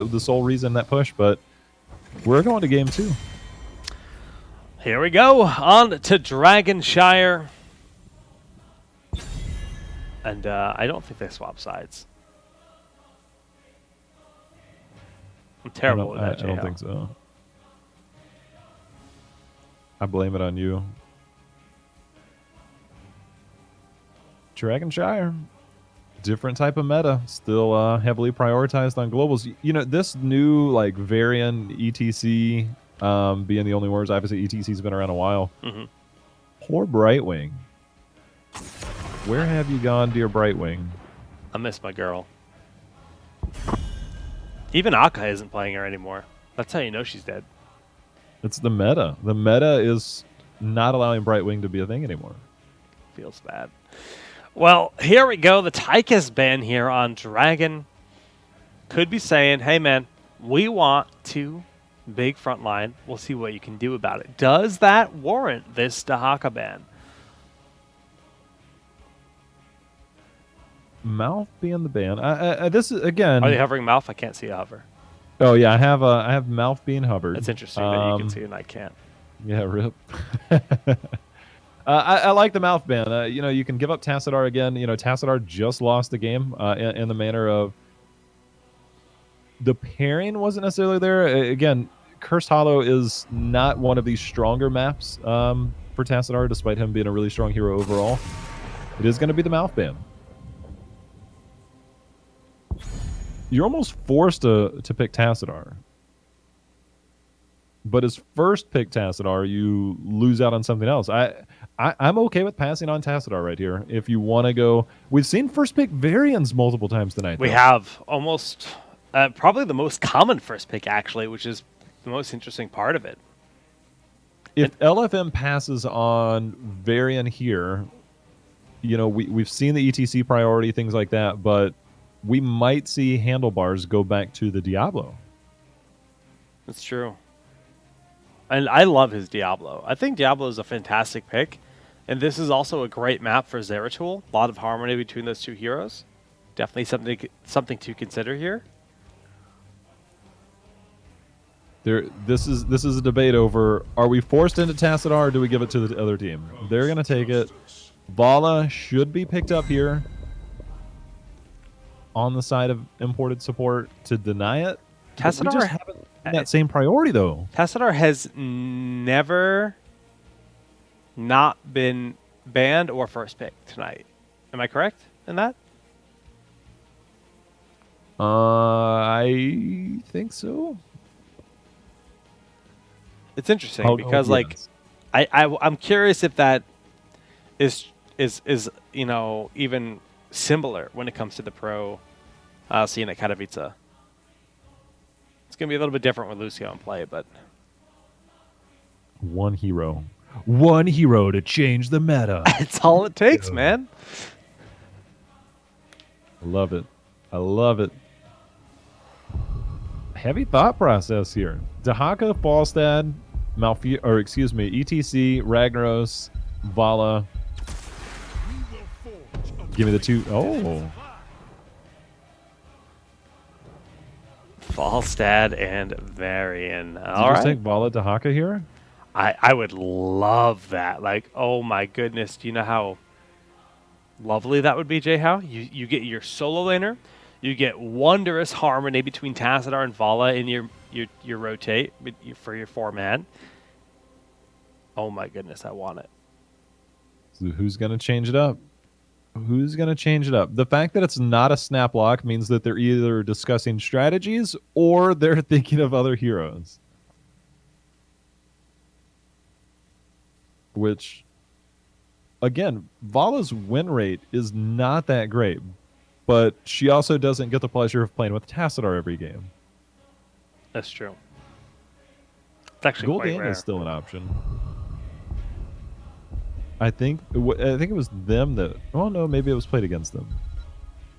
the sole reason that push, but we're going to game 2. Here we go, on to Dragonshire. And I don't think they swap sides. I'm terrible with that, I don't think so. I blame it on you. Dragonshire. Different type of meta. Still heavily prioritized on globals. You know, this new, like, Varian ETC being the only words. Obviously, ETC's been around a while. Mm-hmm. Poor Brightwing. Where have you gone, dear Brightwing? I miss my girl. Even Akka isn't playing her anymore. That's how you know she's dead. It's the meta. The meta is not allowing Brightwing to be a thing anymore. Feels bad. Well, here we go. The Tychus ban here on Dragon could be saying, hey, man, we want to big front line. We'll see what you can do about it. Does that warrant this Dahaka ban? Mouth being the ban. This is, again... Are they hovering Mouth? I can't see a hover. Oh, yeah, I have Mouth being hovered. That's interesting that you can see and I can't. Yeah, rip. I like the Mouth ban. You know, you can give up Tassadar again. You know, Tassadar just lost the game in the manner of the pairing wasn't necessarily there. Again, Cursed Hollow is not one of these stronger maps for Tassadar, despite him being a really strong hero overall. It is going to be the Mouth ban. You're almost forced to pick Tassadar. But as first pick Tassadar, you lose out on something else. I'm okay with passing on Tassadar right here. If you want to go... We've seen first pick Varians multiple times tonight. We have almost... probably the most common first pick, actually, which is the most interesting part of it. If LFM passes on Varian here, you know, we've seen the ETC priority, things like that, but we might see Handlebars go back to the Diablo. That's true. And I love his Diablo. I think Diablo is a fantastic pick. And this is also a great map for Zeratul. A lot of harmony between those two heroes. Definitely something to consider here. This is a debate over, are we forced into Tassadar or do we give it to the other team? They're going to take it. Vala should be picked up here on the side of imported support to deny it. Tassadar we just haven't that same priority, though. Tassadar has never not been banned or first pick tonight. Am I correct in that? I think so. It's interesting because, like, I'm curious if that is you know, even similar when it comes to the pro scene at Katowice. It's going to be a little bit different with Lucio in play, but... One hero. One hero to change the meta. That's all it takes, man. I love it. I love it. Heavy thought process here. Dahaka, Falstad, ETC, Ragnaros, Vala. Give me the two. Oh. Falstad and Varian. All right. Just take Vala Dahaka here? I would love that. Like, oh my goodness. Do you know how lovely that would be, J-How? You get your solo laner. You get wondrous harmony between Tassadar and Vala in your rotate for your 4-man. Oh my goodness, I want it. So who's going to change it up? Who's going to change it up? The fact that it's not a snap lock means that they're either discussing strategies or they're thinking of other heroes. Which, again, Vala's win rate is not that great, but she also doesn't get the pleasure of playing with Tassadar every game. That's true. It's actually quite rare. Gul'dan is still an option. I think it was them that... Oh, no, maybe it was played against them.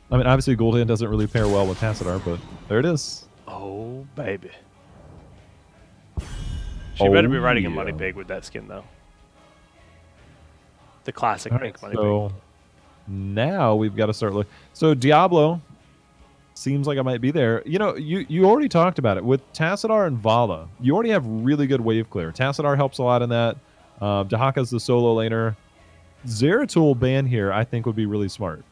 I mean, obviously, Gul'dan doesn't really pair well with Tassadar, but there it is. Oh, baby. She better be riding a money pig with that skin, though. The classic pink money pig. So now we've got to start looking. So Diablo, seems like I might be there. You know, you already talked about it. With Tassadar and Vala, you already have really good wave clear. Tassadar helps a lot in that. Dahaka's the solo laner. Zeratul ban here, I think, would be really smart.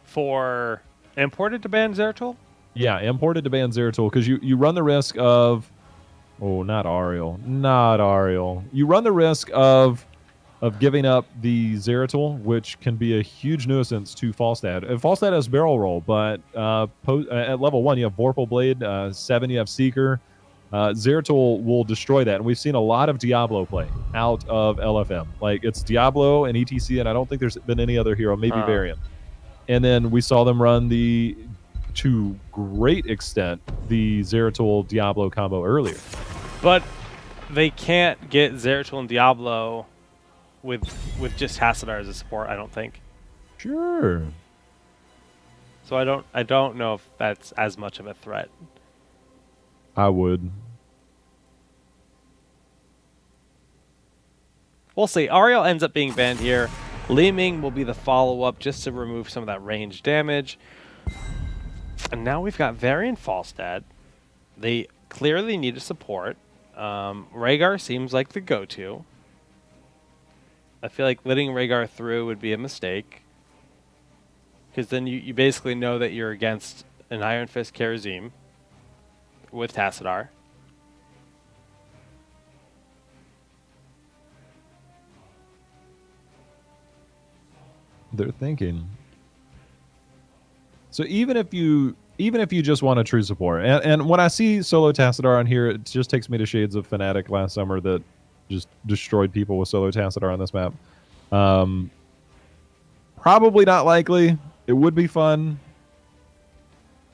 For imported to ban Zeratul? Yeah, imported to ban Zeratul, because you run the risk of... Oh, not Ariel. Not Ariel. You run the risk of giving up the Zeratul, which can be a huge nuisance to Falstad. Falstad has Barrel Roll, but at level 1, you have Vorpal Blade. 7, you have Seeker. Zeratul will destroy that, and we've seen a lot of Diablo play out of LFM. Like, it's Diablo and ETC, and I don't think there's been any other hero, maybe Varian. And then we saw them run to great extent, the Zeratul Diablo combo earlier. But they can't get Zeratul and Diablo with just Tassadar as a support, I don't think. Sure. So I don't know if that's as much of a threat. I would. We'll see. Ariel ends up being banned here. Li Ming will be the follow-up just to remove some of that range damage. And now we've got Varian Falstad. They clearly need a support. Rhaegar seems like the go-to. I feel like letting Rhaegar through would be a mistake. Because then you basically know that you're against an Iron Fist Kharazim with Tassadar. They're thinking. So even if you just want a true support, and when I see solo Tassadar on here, it just takes me to shades of Fnatic last summer that just destroyed people with solo Tassadar on this map. Probably not likely. It would be fun,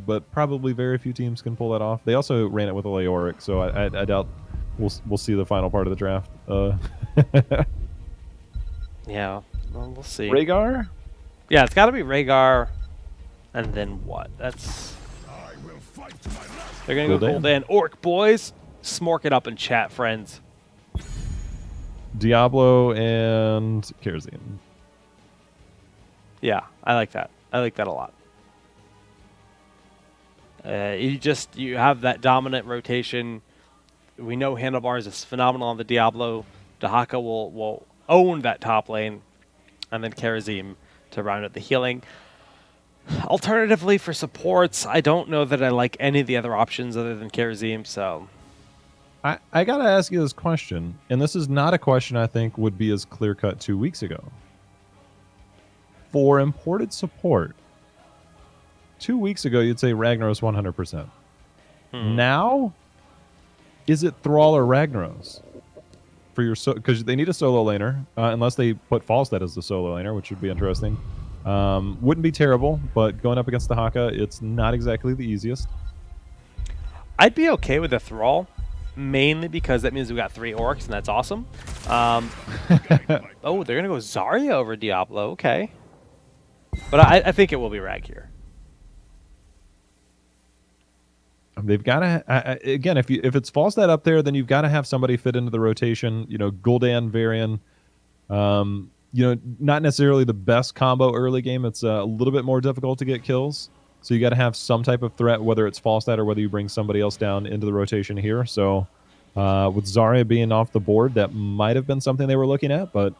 but probably very few teams can pull that off. They also ran it with a Leoric, so I doubt we'll see the final part of the draft. Yeah, well, we'll see. Rhaegar? Yeah, it's got to be Rhaegar, and then what? That's... They're going to go Gul'dan. Orc, boys! Smork it up in chat, friends. Diablo and Kharazim. Yeah, I like that. I like that a lot. You have that dominant rotation. We know Handlebars is phenomenal on the Diablo. Dahaka will own that top lane, and then Kharazim to round out the healing. Alternatively, for supports, I don't know that I like any of the other options other than Kharazim, so... I gotta ask you this question, and this is not a question I think would be as clear-cut 2 weeks ago. For imported support, 2 weeks ago you'd say Ragnaros 100%. Now, is it Thrall or Ragnaros? For your because they need a solo laner, unless they put Falstad as the solo laner, which would be interesting. Wouldn't be terrible, but going up against the Haka, it's not exactly the easiest. I'd be okay with a Thrall, mainly because that means we got 3 orcs, and that's awesome. Oh, they're going to go Zarya over Diablo. Okay. But I think it will be Rag here. They've got to, again, if it's Falstad up there, then you've got to have somebody fit into the rotation. You know, Gul'dan, Varian. You know, not necessarily the best combo early game. It's a little bit more difficult to get kills. So you got to have some type of threat, whether it's Falstad or whether you bring somebody else down into the rotation here. So with Zarya being off the board, that might have been something they were looking at, but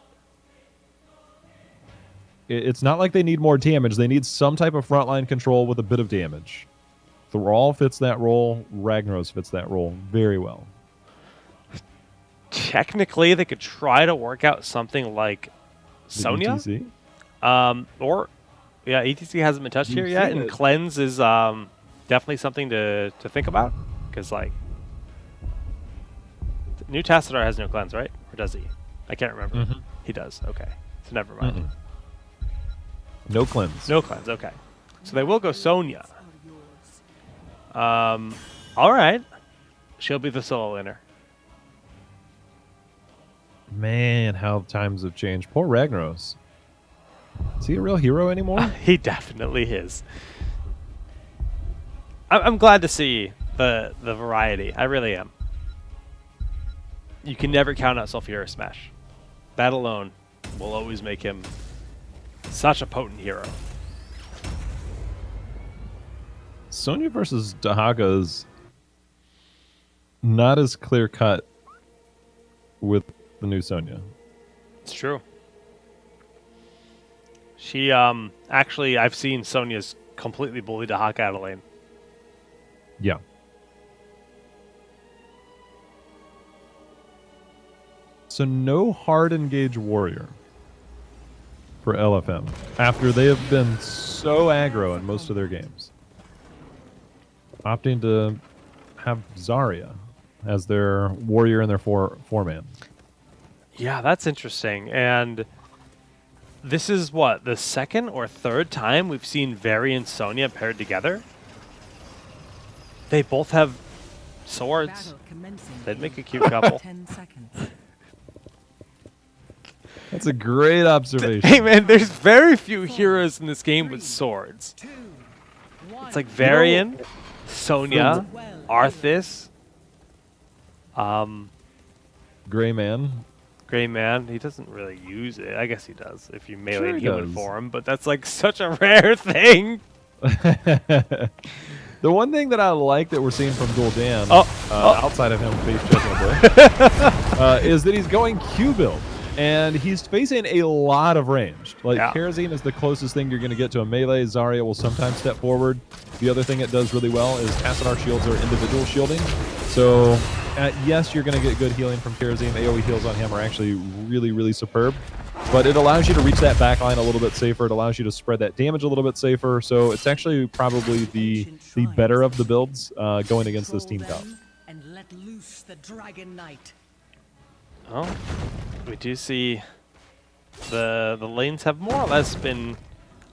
it's not like they need more damage. They need some type of frontline control with a bit of damage. Thrall fits that role. Ragnaros fits that role very well. Technically, they could try to work out something like Sonya. ETC? Or, yeah, ETC hasn't been touched here yet, and Cleanse is definitely something to think about. Because, like, new Tassadar has no Cleanse, right? Or does he? I can't remember. He does. Okay. So never mind. No Cleanse. No Cleanse, okay. So they will go Sonya. All right. She'll be the solo laner. Man, how times have changed. Poor Ragnaros. Is he a real hero anymore? He definitely is. I'm glad to see the variety. I really am. You can never count out Sulfura Smash. That alone will always make him such a potent hero. Sonya versus Dahaka is not as clear cut with the new Sonya. It's true. She actually, I've seen Sonya's completely bully Dahaka out of lane. Yeah. So no hard engage warrior for LFM after they have been so aggro in most of their games. Opting to have Zarya as their warrior in their four-man. Yeah, that's interesting. And this is what, the second or third time we've seen Very and Sonya paired together? They both have swords. They'd make a cute couple. 10 seconds. That's a great observation. Hey man, there's very few heroes in this game with swords. It's like Varian, Sonya, Arthas, Gray Man. Gray Man. He doesn't really use it. I guess he does if you melee Sure he human does. form, but that's like such a rare thing. The one thing that I like that we're seeing from Gul'dan, outside of him face checking a bit, is that he's going Q build. And he's facing a lot of range. Like, Kerosene is the closest thing you're going to get to a melee. Zarya will sometimes step forward. The other thing it does really well is Tassadar shields are individual shielding. So, yes, you're going to get good healing from Kerosene. AoE heals on him are actually really, really superb. But it allows you to reach that backline a little bit safer. It allows you to spread that damage a little bit safer. So it's actually probably the better of the builds going against this team top. And let loose the Dragon Knight. Oh, we do see the lanes have more or less been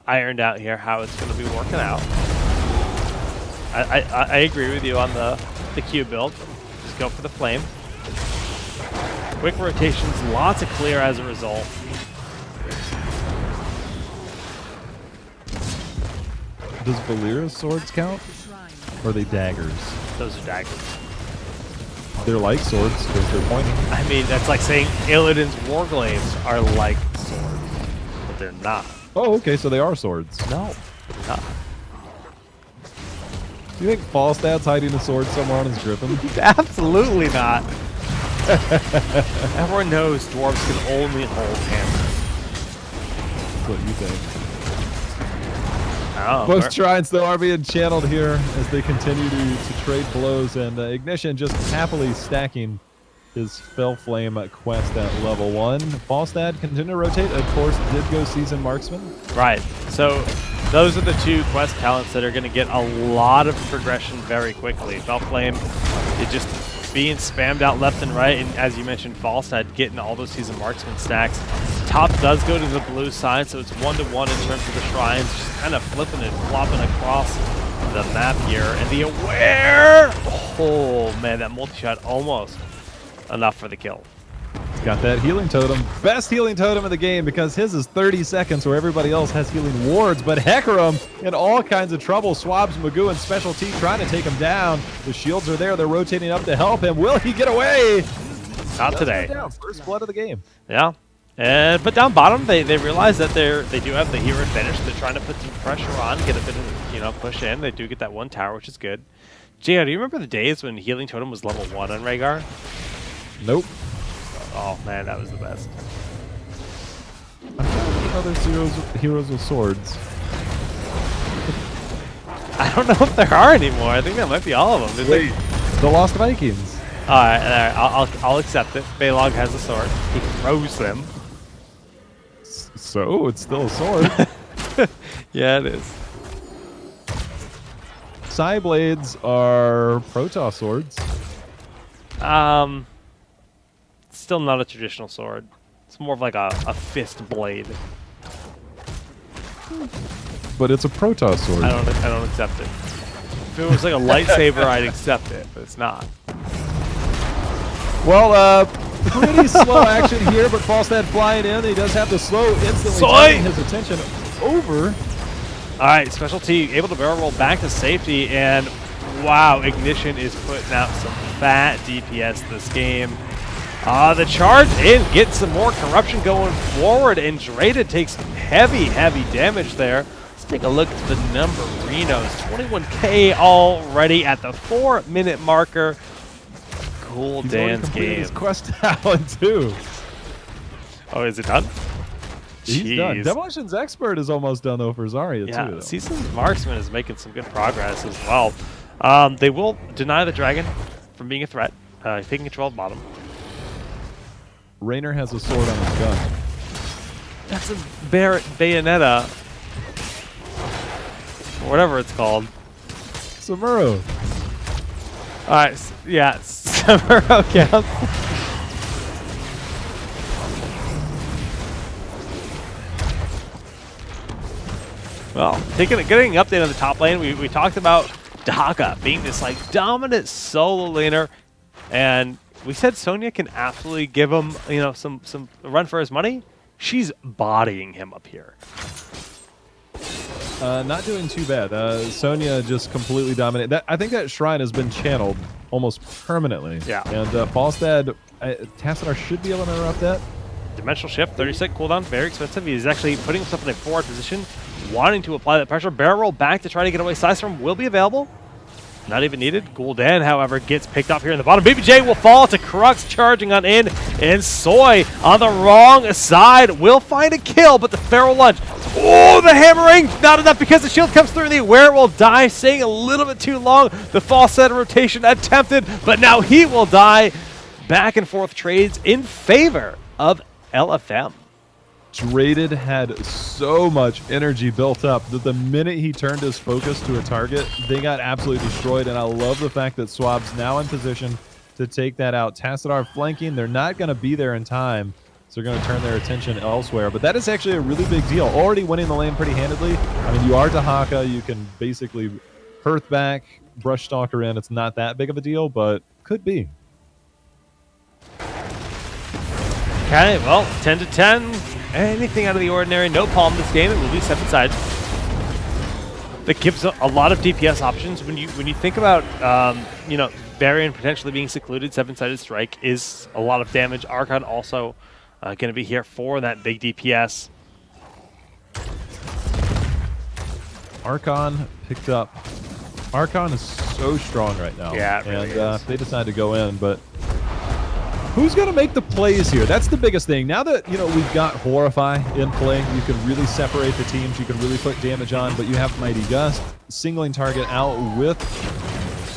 ironed out here, how it's going to be working out. I agree with you on the Q build. Just go for the flame. Quick rotations, lots of clear as a result. Does Valera's swords count? Or are they daggers? Those are daggers. They're like swords because they're pointing. I mean, that's like saying Illidan's Warglaives are like swords, but they're not. Oh, okay, so they are swords. No, they're not. Do you think Falstad's hiding a sword somewhere on his griffin? Absolutely not. Everyone knows dwarves can only hold hammers. That's what you think. Oh, Both shrines, though, are being channeled here as they continue to trade blows, and Ignition just happily stacking his Fell Flame quest at level 1. Falstad continue to rotate, of course, did go Seasoned Marksman. Right. So those are the two quest talents that are going to get a lot of progression very quickly. Fell Flame is just being spammed out left and right, and as you mentioned, Falstad getting all those Seasoned Marksman stacks. Top does go to the blue side, so it's 1-1 in terms of the shrines, just kind of flipping and flopping across the map here. And the aware! Oh man, that multi-shot almost enough for the kill. He's got that healing totem. Best healing totem of the game because his is 30 seconds where everybody else has healing wards. But Hecarim in all kinds of trouble. Swabs, Magoo, and Special T trying to take him down. The shields are there. They're rotating up to help him. Will he get away? Not today. First blood of the game. Yeah. But down bottom, they realize that they do have the hero advantage. They're trying to put some pressure on, get a bit of push in. They do get that one tower, which is good. Gio, do you remember the days when healing totem was level 1 on Rhaegar? Nope. Oh man, that was the best. I'm trying to think other heroes with swords. I don't know if there are anymore. I think that might be all of them. Wait, the Lost Vikings. All right, I'll accept it. Balog has a sword. He throws them. So it's still a sword. Yeah, it is. Psyblades are Protoss swords. Still not a traditional sword. It's more of like a fist blade. But it's a Protoss sword. I don't accept it. If it was like a lightsaber, I'd accept it, but it's not. Well, pretty slow action here, but Falstad flying in. He does have the slow instantly turning his attention over. All right, Special T able to barrel roll back to safety, and wow, Ignition is putting out some fat DPS this game. The charge in, gets some more corruption going forward, and Drada takes heavy damage there. take a look at the numberinos. 21K already at the 4-minute marker. Cool He's already Dan's completed game. his quest talent too. Oh, is it done? He's done. Jeez. Demolition's Expert is almost done though for Zarya Yeah, too. Though. Season's Marksman is making some good progress as well. They will deny the Dragon from being a threat, taking control of bottom. Raynor has a sword on his gun. That's a Bayonetta. Or whatever it's called. Samuro. Alright, yeah, Samuro counts. Well, getting an update on the top lane, we talked about Dahaka being this like dominant solo laner, and we said Sonya can absolutely give him, you know, some run for his money. She's bodying him up here. Not doing too bad. Sonya just completely dominated. I think that shrine has been channeled almost permanently. Yeah. And Falstad, Tassadar should be able to interrupt that. Dimensional shift, 30-second cooldown, very expensive. He's actually putting himself in a forward position, wanting to apply that pressure. Barrel roll back to try to get away. Sidestorm will be available. Not even needed. Gul'dan, however, gets picked off here in the bottom. BBJ will fall to Crux, charging on in, and Soy on the wrong side will find a kill, but the Feral Lunge. Oh, the hammering! Not enough because the shield comes through. The Aware will die, staying a little bit too long. The false set rotation attempted, but now he will die. Back and forth trades in favor of LFM. Draded had so much energy built up that the minute he turned his focus to a target, they got absolutely destroyed. And I love the fact that Swab's now in position to take that out. Tassadar flanking, they're not going to be there in time, so they're going to turn their attention elsewhere. But that is actually a really big deal. Already winning the lane pretty handedly. I mean, you are Dahaka, you can basically Hearth back, Brush Stalker in. It's not that big of a deal, but could be. Okay, well, 10 to 10. Anything out of the ordinary. No palm this game. It will be 7 sides. That gives a lot of DPS options. When you think about, you know, Varian potentially being secluded, 7-sided strike is a lot of damage. Archon also going to be here for that big DPS. Archon picked up. Archon is so strong right now. Yeah, it really is. They decide to go in, but who's going to make the plays here? That's the biggest thing. Now that, you know, we've got Horrify in play, you can really separate the teams. You can really put damage on, but you have Mighty Gust singling target out with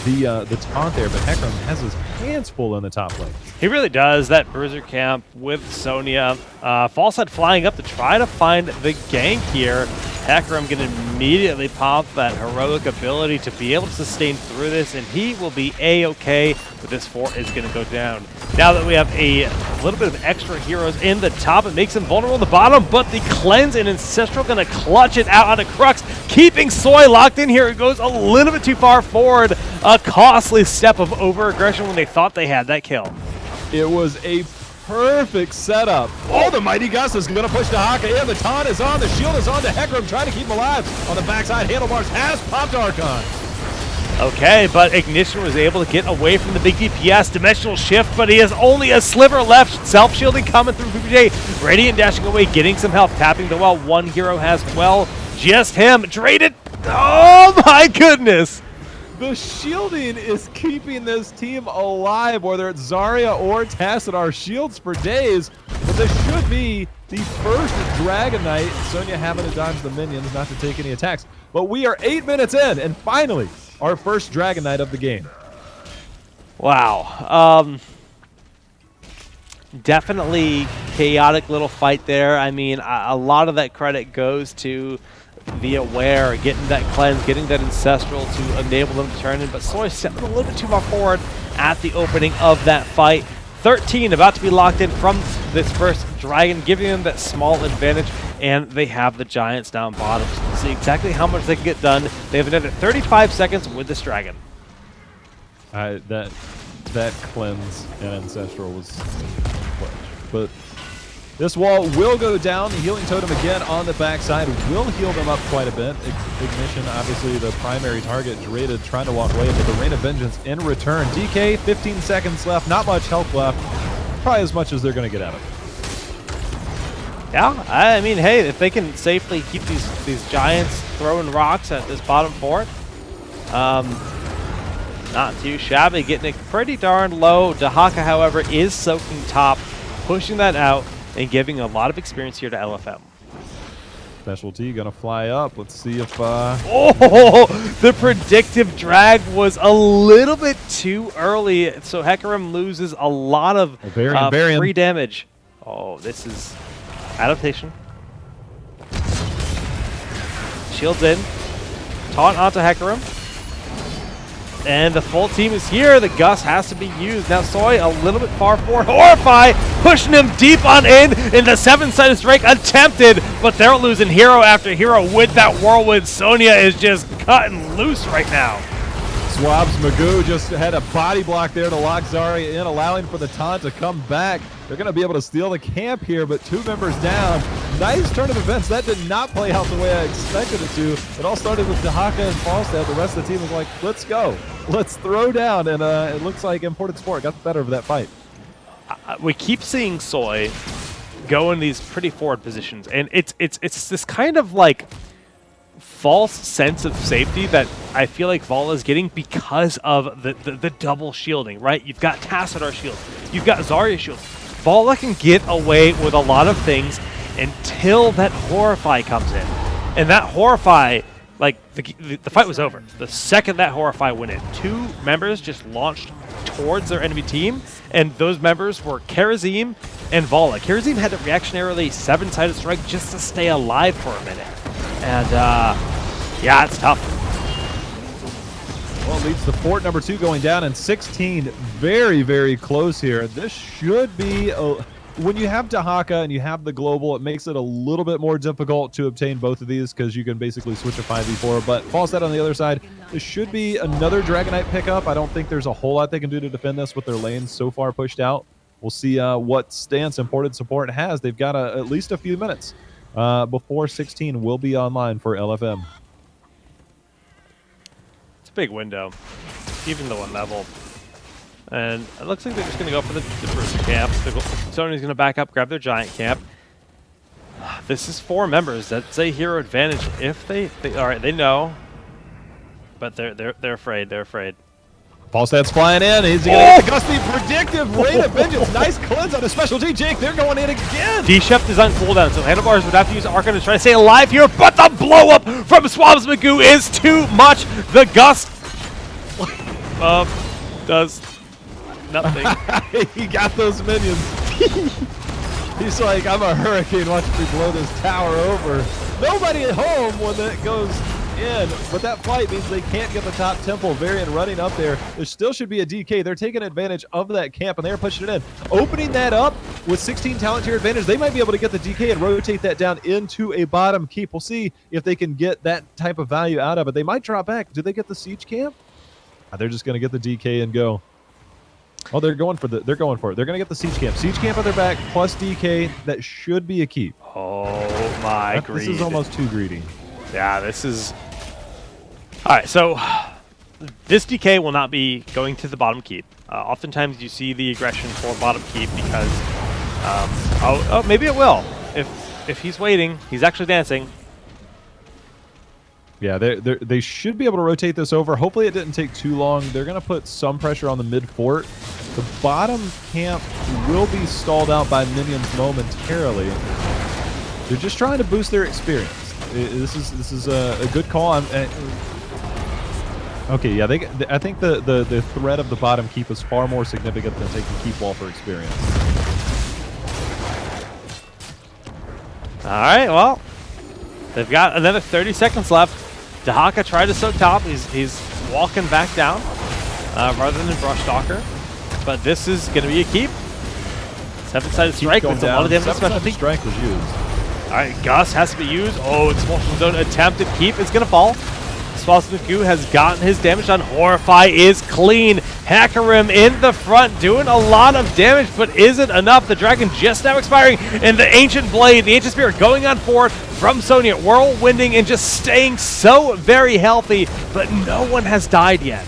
the taunt there, but Hecarim has his hands full in the top lane. He really does. That Bruiser camp with Sonya. Falsehead flying up to try to find the gank here. Hecarim can immediately pop that heroic ability to be able to sustain through this, and he will be A-okay, but this fort is going to go down. Now that we have a little bit of extra heroes in the top, it makes him vulnerable in the bottom, but the Cleanse and Ancestral going to clutch it out onto Crux, keeping Soy locked in here. It goes a little bit too far forward. A costly step of over-aggression when they thought they had that kill. It was a perfect setup. Oh, the Mighty Gust is going to push Dahaka in. The taunt is on. The shield is on to Hecarim, trying to keep him alive. On the backside, Handlebars has popped Archon. Okay, but Ignition was able to get away from the big DPS. Dimensional shift, but he has only a sliver left. Self-shielding coming through PPJ. Radiant dashing away, getting some help. Tapping the well. One hero has well. Just him. Traded. Oh my goodness. The shielding is keeping this team alive, whether it's Zarya or Tassadar. Shields for days, but this should be the first Dragon Knight. Sonya having to dodge the minions, not to take any attacks. But we are 8 minutes in, and finally, our first Dragon Knight of the game. Wow. Definitely chaotic little fight there. I mean, a lot of that credit goes to the Aware, getting that Cleanse, getting that Ancestral to enable them to turn in, but Soy stepping a little bit too far forward at the opening of that fight. 13 about to be locked in from this first Dragon, giving them that small advantage, and they have the Giants down bottom. So we'll see exactly how much they can get done. They have another 35 seconds with this Dragon. That Cleanse and Ancestral was clutch. But this wall will go down. The Healing Totem again on the backside will heal them up quite a bit. Ignition, obviously the primary target. Draded trying to walk away, but the Rain of Vengeance in return. DK, 15 seconds left. Not much health left. Probably as much as they're going to get out of it. Yeah, I mean, hey, if they can safely keep these giants throwing rocks at this bottom fort, not too shabby, getting it pretty darn low. Dahaka, however, is soaking top, pushing that out, and giving a lot of experience here to LFM. Specialty gonna fly up. Let's see if Oh, the predictive drag was a little bit too early, so Hecarim loses a lot of free damage. Oh, this is adaptation. Shields in. Taunt onto Hecarim. And the full team is here. The Gust has to be used. Now Soy a little bit far forward. Horrify pushing him deep on in the 7-sided strike attempted, but they're losing hero after hero with that whirlwind. Sonya is just cutting loose right now. Swabs Magoo just had a body block there to lock Zarya in, allowing for the taunt to come back. They're going to be able to steal the camp here, but 2 members down. Nice turn of events. That did not play out the way I expected it to. It all started with Dahaka and Falstad. The rest of the team was like, let's go. Let's throw down. And it looks like Imported Sport got the better of that fight. We keep seeing Soy go in these pretty forward positions, and it's this kind of like false sense of safety that I feel like Vala is getting because of the double shielding, right? You've got Tassadar shield, you've got Zarya shield. Vala can get away with a lot of things until that Horrify comes in. And that Horrify, like, the fight was over. The second that Horrify went in, 2 members just launched towards their enemy team, and those members were Karazim and Vala. Karazim had to reactionarily 7-sided strike just to stay alive for a minute. And, yeah, it's tough. Well, it leads to fort number 2 going down, and 16 very, very close here. This should be when you have Dahaka and you have the global, it makes it a little bit more difficult to obtain both of these because you can basically switch a 5v4. But Falstad on the other side, this should be another Dragonite pickup. I don't think there's a whole lot they can do to defend this with their lanes so far pushed out. We'll see what stance Imported Support has. They've got at least a few minutes before 16 will be online for LFM. It's a big window, even the 1 level. And it looks like they're just going to go for the first camp. Sony's going to back up, grab their giant camp. This is 4 members. That's a hero advantage if they all right, they know. But they're afraid. They're afraid. Falstad's flying in. He's going to get the Gusty predictive rate of vengeance. Nice cleanse on a specialty. Jake, they're going in again. D-Shept is on cooldown, so Handlebars would have to use Archon to try to stay alive here, but the blow-up from Swabs Magoo is too much. The Gust does nothing. He got those minions. He's like, I'm a hurricane watching me blow this tower over. Nobody at home when that goes in, but that fight means they can't get the top temple. Varian running up there. There still should be a DK. They're taking advantage of that camp, and they're pushing it in. Opening that up with 16 talent tier advantage, they might be able to get the DK and rotate that down into a bottom keep. We'll see if they can get that type of value out of it. They might drop back. Do they get the siege camp? They're just going to get the DK and go. Oh, they're going for it. They're going to get the siege camp. Siege camp on their back plus DK. That should be a keep. Oh my god. This is almost too greedy. Yeah, this is... Alright, so this DK will not be going to the bottom keep. Oftentimes you see the aggression for bottom keep because... oh, maybe it will. If he's waiting, he's actually dancing. Yeah, they should be able to rotate this over. Hopefully it didn't take too long. They're going to put some pressure on the mid fort. The bottom camp will be stalled out by minions momentarily. They're just trying to boost their experience. This is a good call. Okay, yeah, I think the threat of the bottom keep is far more significant than taking keep wall for experience. All right, well, they've got another 30 seconds left. Dahaka tried to soak top. He's walking back down rather than Brush Stalker. But this is going to be a keep. 7-sided strike. That's a lot of damage. 7-sided strike was used. All right, Gus has to be used. Oh, Expulsion Zone attempted keep is going to fall. Swabs Magoo has gotten his damage done. Horrify is clean. Hecarim in the front doing a lot of damage, but isn't enough. The dragon just now expiring, and the Ancient Blade, the Ancient Spirit going on forward from Sonya, whirlwinding and just staying so very healthy, but no one has died yet.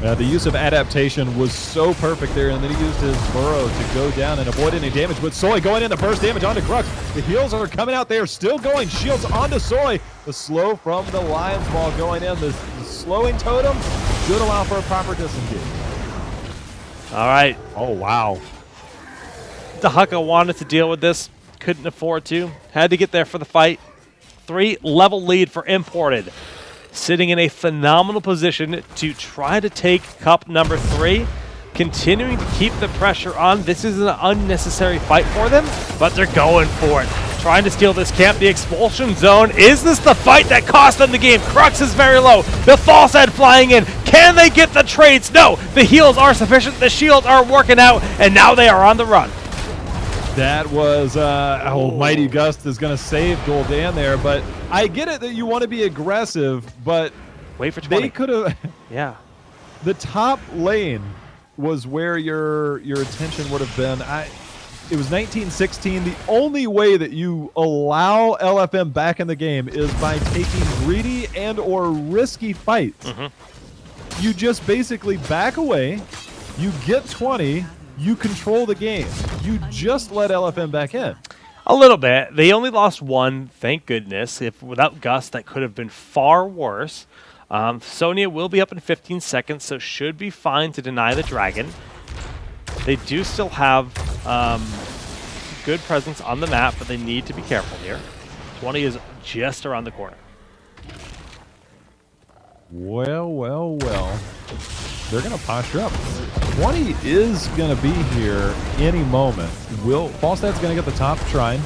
The use of adaptation was so perfect there, and then he used his burrow to go down and avoid any damage. But Soy going in the burst damage onto Crux. The heals are coming out there, still going. Shields onto Soy. The slow from the Lion's Ball going in. The slowing totem should allow for a proper disengage. All right. Oh, wow. Dahaka wanted to deal with this. Couldn't afford to. Had to get there for the fight. 3-level lead for Imported. Sitting in a phenomenal position to try to take cup number 3. Continuing to keep the pressure on. This is an unnecessary fight for them, but they're going for it. Trying to steal this camp. The expulsion zone. Is this the fight that cost them the game? Crux is very low. The false head flying in. Can they get the trades? No. The heals are sufficient. The shields are working out, and now they are on the run. That was Mighty Gust is going to save Gul'dan there, but I get it that you want to be aggressive, but wait for 20. They could have. Yeah. The top lane was where your attention would have been. It was 1916. The only way that you allow LFM back in the game is by taking greedy and or risky fights. You just basically back away, you get 20, you control the game. You just let LFM back in. A little bit. They only lost one, thank goodness. If without Gus, that could have been far worse. Sonya will be up in 15 seconds, so should be fine to deny the dragon. They do still have good presence on the map, but they need to be careful here. 20 is just around the corner. Well, well, well. They're going to posture up. 20 is going to be here any moment. Falstad's going to get the top shrine.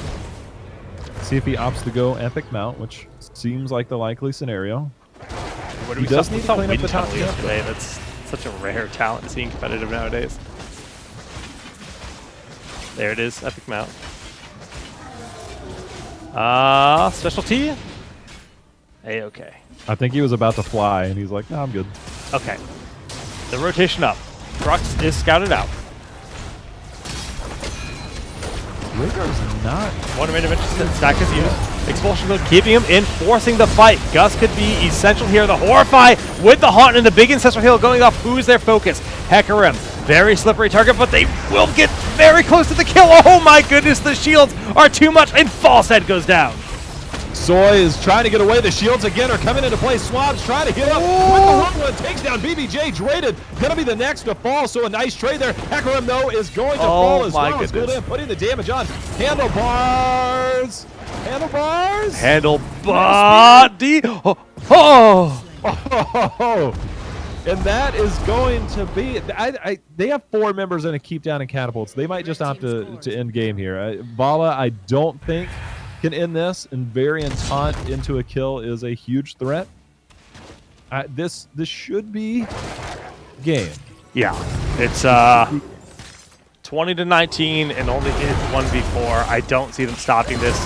See if he opts to go Epic Mount, which seems like the likely scenario. He does need to clean up the top yesterday. That's such a rare talent seeing competitive nowadays. There it is, Epic Mount. Specialty? A-okay. I think he was about to fly, and he's like, no, I'm good. Okay. The rotation up. Crux is scouted out. Rigor's not. One intervention stack is used. Expulsion mode keeping him in, forcing the fight. Gus could be essential here. The Horrify with the Haunt and the big Ancestral Heal going off. Who's their focus? Hecarim. Very slippery target, but they will get very close to the kill. Oh my goodness, the shields are too much, and False Head goes down. Soy is trying to get away. The shields again are coming into play. Swab's trying to hit up with the wrong one. Takes down BBJ. Draded. Going to be the next to fall, so a nice trade there. Hecarim, though, is going to fall as well. Gul'dan putting the damage on. Handlebars. Handlebars. Handlebody. Oh. And that is going to be... they have 4 members in a keep down and catapults. They might just opt to end game here. Vala, I don't think, can end this, and variant taunt into a kill is a huge threat. This should be game. Yeah, it's 20-19 and only in 1v4. I don't see them stopping this.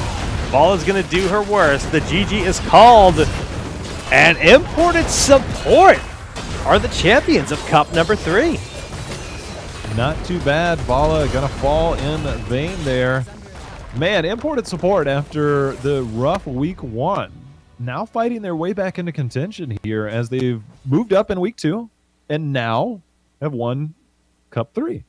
Ball is going to do her worst. The GG is called, and Imported Support are the champions of Cup number 3. Not too bad. Vala gonna fall in vain there. Man, Imported Support after the rough week 1, now fighting their way back into contention here as they've moved up in week 2 and now have won Cup 3.